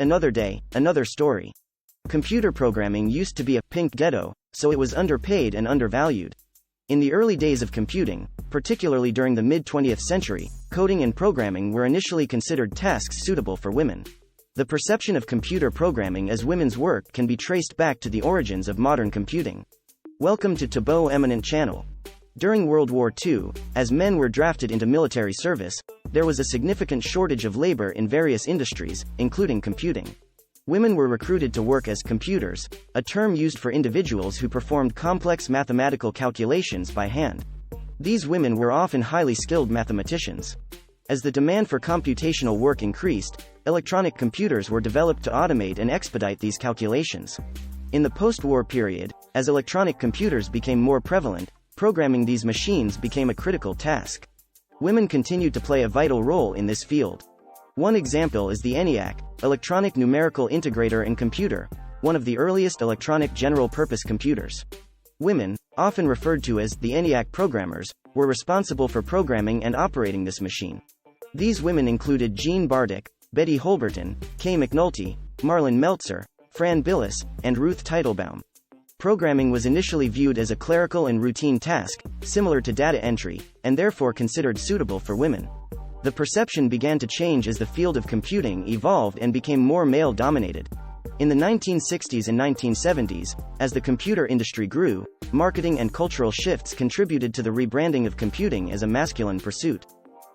Another day, another story. Computer programming used to be a pink ghetto, so it was underpaid and undervalued. In the early days of computing, particularly during the mid-20th century, coding and programming were initially considered tasks suitable for women. The perception of computer programming as women's work can be traced back to the origins of modern computing. Welcome to Tabo Eminent Channel. During World War II, as men were drafted into military service, there was a significant shortage of labor in various industries, including computing. Women were recruited to work as computers, a term used for individuals who performed complex mathematical calculations by hand. These women were often highly skilled mathematicians. As the demand for computational work increased, electronic computers were developed to automate and expedite these calculations. In the post-war period, as electronic computers became more prevalent, programming these machines became a critical task. Women continued to play a vital role in this field. One example is the ENIAC, Electronic Numerical Integrator and Computer, one of the earliest electronic general-purpose computers. Women, often referred to as the ENIAC programmers, were responsible for programming and operating this machine. These women included Jean Bartik, Betty Holberton, K. McNulty, Marlyn Meltzer, Fran Bilas, and Ruth Teitelbaum. Programming was initially viewed as a clerical and routine task, similar to data entry, and therefore considered suitable for women. The perception began to change as the field of computing evolved and became more male-dominated. In the 1960s and 1970s, as the computer industry grew, marketing and cultural shifts contributed to the rebranding of computing as a masculine pursuit.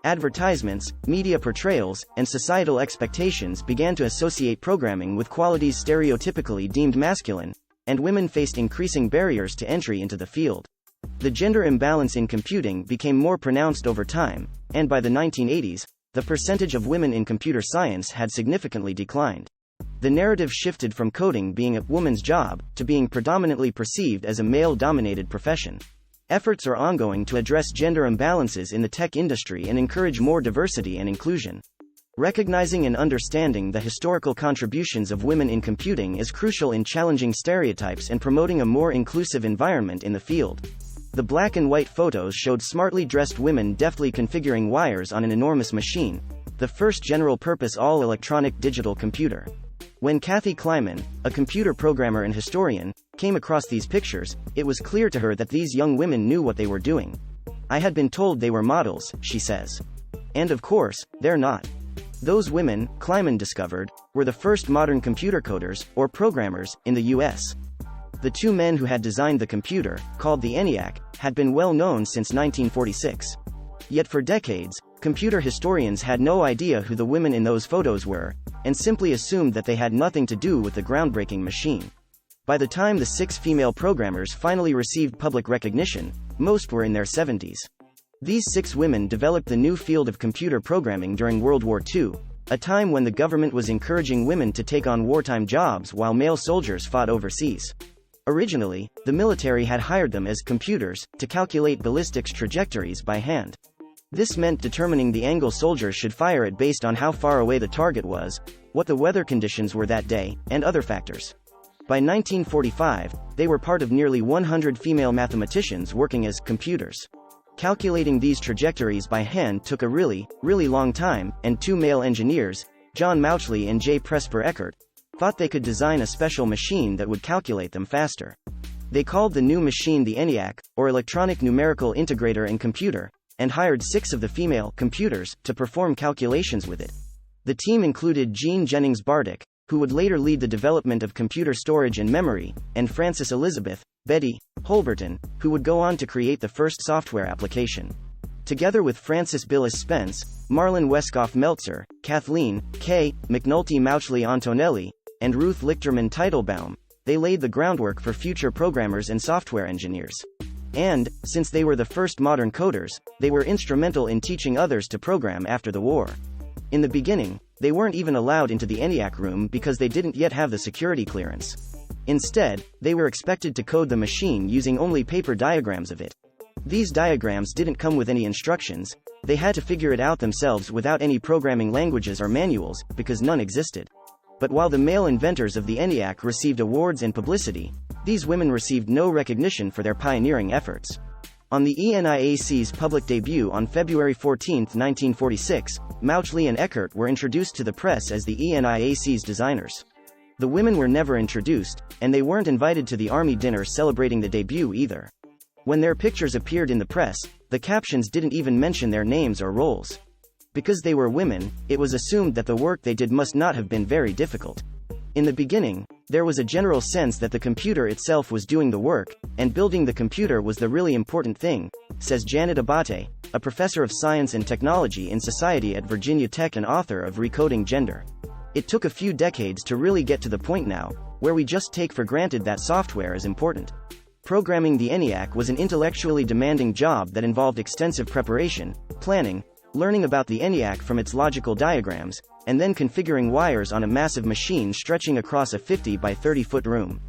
Advertisements, media portrayals, and societal expectations began to associate programming with qualities stereotypically deemed masculine, and women faced increasing barriers to entry into the field. The gender imbalance in computing became more pronounced over time, and by the 1980s, the percentage of women in computer science had significantly declined. The narrative shifted from coding being a woman's job to being predominantly perceived as a male-dominated profession. Efforts are ongoing to address gender imbalances in the tech industry and encourage more diversity and inclusion. Recognizing and understanding the historical contributions of women in computing is crucial in challenging stereotypes and promoting a more inclusive environment in the field. The black and white photos showed smartly dressed women deftly configuring wires on an enormous machine, the first general-purpose all-electronic digital computer. When Kathy Kleiman, a computer programmer and historian, came across these pictures, it was clear to her that these young women knew what they were doing. "I had been told they were models," she says. And of course, they're not. Those women, Kleiman discovered, were the first modern computer coders, or programmers, in the US. The two men who had designed the computer, called the ENIAC, had been well known since 1946. Yet for decades, computer historians had no idea who the women in those photos were, and simply assumed that they had nothing to do with the groundbreaking machine. By the time the 6 female programmers finally received public recognition, most were in their 70s. These 6 women developed the new field of computer programming during World War II, a time when the government was encouraging women to take on wartime jobs while male soldiers fought overseas. Originally, the military had hired them as computers to calculate ballistics trajectories by hand. This meant determining the angle soldiers should fire at based on how far away the target was, what the weather conditions were that day, and other factors. By 1945, they were part of nearly 100 female mathematicians working as computers. Calculating these trajectories by hand took a really long time, and 2 male engineers, John Mauchly and J. Presper Eckert, thought they could design a special machine that would calculate them faster. They called the new machine the ENIAC, or Electronic Numerical Integrator and Computer, and hired 6 of the female computers to perform calculations with it. The team included Jean Bartik, who would later lead the development of computer storage and memory, and Frances Elizabeth, Betty, Holberton, who would go on to create the first software application. Together with Frances Bilas Spence, Marlyn Meltzer, Kathleen, K. McNulty Mauchly Antonelli, and Ruth Teitelbaum, they laid the groundwork for future programmers and software engineers. And, since they were the first modern coders, they were instrumental in teaching others to program after the war. In the beginning, they weren't even allowed into the ENIAC room because they didn't yet have the security clearance. Instead, they were expected to code the machine using only paper diagrams of it. These diagrams didn't come with any instructions, they had to figure it out themselves without any programming languages or manuals, because none existed. But while the male inventors of the ENIAC received awards and publicity, these women received no recognition for their pioneering efforts. On the ENIAC's public debut on February 14, 1946, Mauchly and Eckert were introduced to the press as the ENIAC's designers. The women were never introduced, and they weren't invited to the Army dinner celebrating the debut either. When their pictures appeared in the press, the captions didn't even mention their names or roles. Because they were women, it was assumed that the work they did must not have been very difficult. In the beginning, there was a general sense that the computer itself was doing the work, and building the computer was the really important thing, says Janet Abate, a professor of science and technology in society at Virginia Tech and author of Recoding Gender. It took a few decades to really get to the point now, where we just take for granted that software is important. Programming the ENIAC was an intellectually demanding job that involved extensive preparation, planning, learning about the ENIAC from its logical diagrams, and then configuring wires on a massive machine stretching across a 50 by 30-foot room.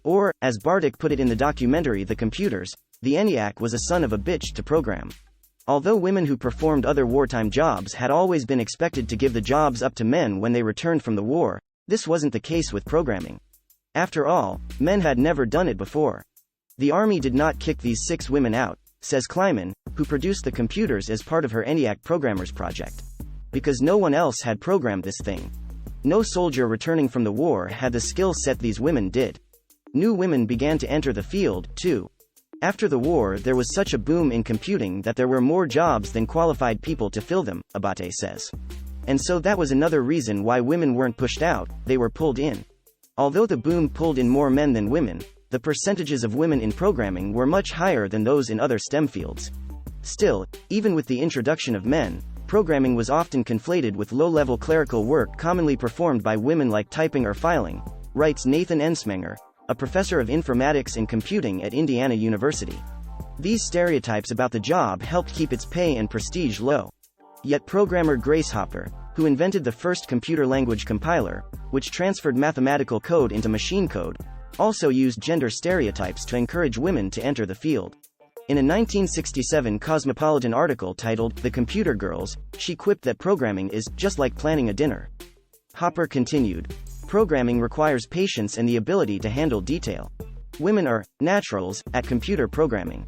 Or, as Bartik put it in the documentary The Computers, the ENIAC was a son of a bitch to program. Although women who performed other wartime jobs had always been expected to give the jobs up to men when they returned from the war, this wasn't the case with programming. After all, men had never done it before. The Army did not kick these 6 women out, says Kleiman, who produced the computers as part of her ENIAC Programmers project. Because no one else had programmed this thing. No soldier returning from the war had the skill set these women did. New women began to enter the field, too. After the war, there was such a boom in computing that there were more jobs than qualified people to fill them, Abate says. And so that was another reason why women weren't pushed out, they were pulled in. Although the boom pulled in more men than women, the percentages of women in programming were much higher than those in other STEM fields. Still, even with the introduction of men, programming was often conflated with low-level clerical work commonly performed by women like typing or filing, writes Nathan Ensmenger, a professor of informatics and computing at Indiana University. These stereotypes about the job helped keep its pay and prestige low. Yet programmer Grace Hopper, who invented the first computer language compiler, which transferred mathematical code into machine code, also used gender stereotypes to encourage women to enter the field. In a 1967 Cosmopolitan article titled The Computer Girls, she quipped that programming is just like planning a dinner. Hopper continued, programming requires patience and the ability to handle detail. Women are naturals at computer programming.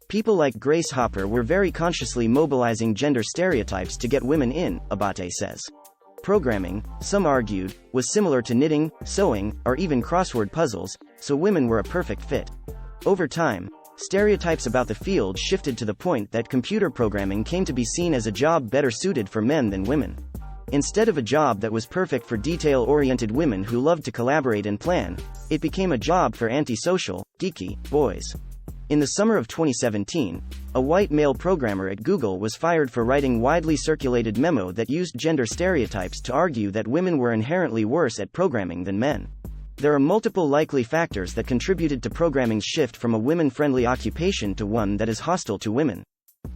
People like Grace Hopper were very consciously mobilizing gender stereotypes to get women in, Abate says. Programming, some argued, was similar to knitting, sewing, or even crossword puzzles, so women were a perfect fit. Over time, stereotypes about the field shifted to the point that computer programming came to be seen as a job better suited for men than women. Instead of a job that was perfect for detail-oriented women who loved to collaborate and plan, it became a job for antisocial, geeky, boys. In the summer of 2017, a white male programmer at Google was fired for writing widely circulated memo that used gender stereotypes to argue that women were inherently worse at programming than men. There are multiple likely factors that contributed to programming's shift from a women-friendly occupation to one that is hostile to women.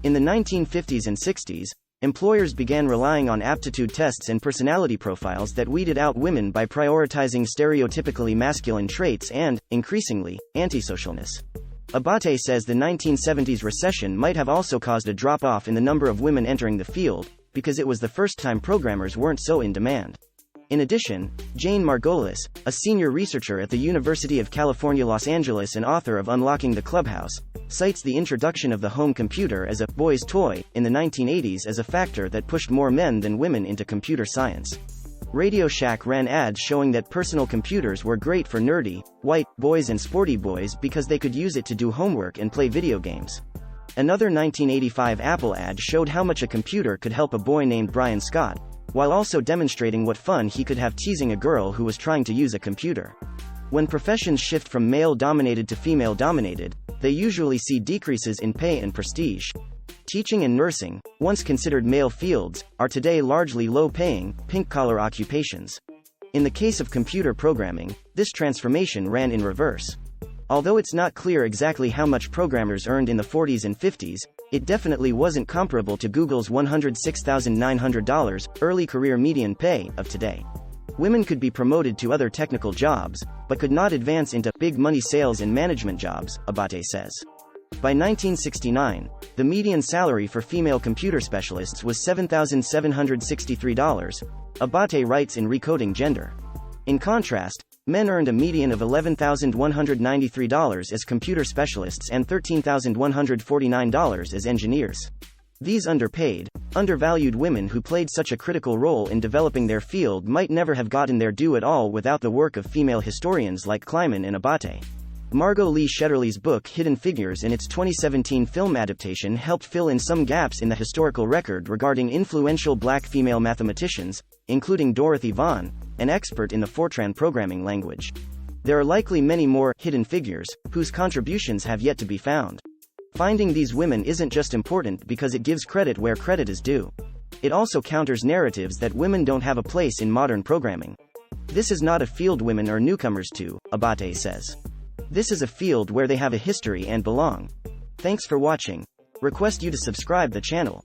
In the 1950s and 60s, employers began relying on aptitude tests and personality profiles that weeded out women by prioritizing stereotypically masculine traits and, increasingly, antisocialness. Abate says the 1970s recession might have also caused a drop-off in the number of women entering the field, because it was the first time programmers weren't so in demand. In addition, Jane Margolis, a senior researcher at the University of California, Los Angeles and author of Unlocking the Clubhouse, cites the introduction of the home computer as a boy's toy in the 1980s as a factor that pushed more men than women into computer science. Radio Shack ran ads showing that personal computers were great for nerdy, white, boys and sporty boys because they could use it to do homework and play video games. Another 1985 Apple ad showed how much a computer could help a boy named Brian Scott, while also demonstrating what fun he could have teasing a girl who was trying to use a computer. When professions shift from male-dominated to female-dominated, they usually see decreases in pay and prestige. Teaching and nursing, once considered male fields, are today largely low-paying, pink-collar occupations. In the case of computer programming, this transformation ran in reverse. Although it's not clear exactly how much programmers earned in the 40s and 50s, it definitely wasn't comparable to Google's $106,900 early career median pay of today. Women could be promoted to other technical jobs, but could not advance into big money sales and management jobs, Abate says. By 1969, the median salary for female computer specialists was $7,763, Abate writes in Recoding Gender. In contrast, Men earned a median of $11,193 as computer specialists and $13,149 as engineers. These underpaid, undervalued women who played such a critical role in developing their field might never have gotten their due at all without the work of female historians like Kleiman and Abate. Margot Lee Shetterly's book Hidden Figures in its 2017 film adaptation helped fill in some gaps in the historical record regarding influential black female mathematicians, including Dorothy Vaughan, an expert in the Fortran programming language. There are likely many more hidden figures whose contributions have yet to be found. Finding these women isn't just important because it gives credit where credit is due. It also counters narratives that women don't have a place in modern programming. This is not a field women are newcomers to, Abate says. This is a field where they have a history and belong. Thanks for watching. Request you to subscribe the channel.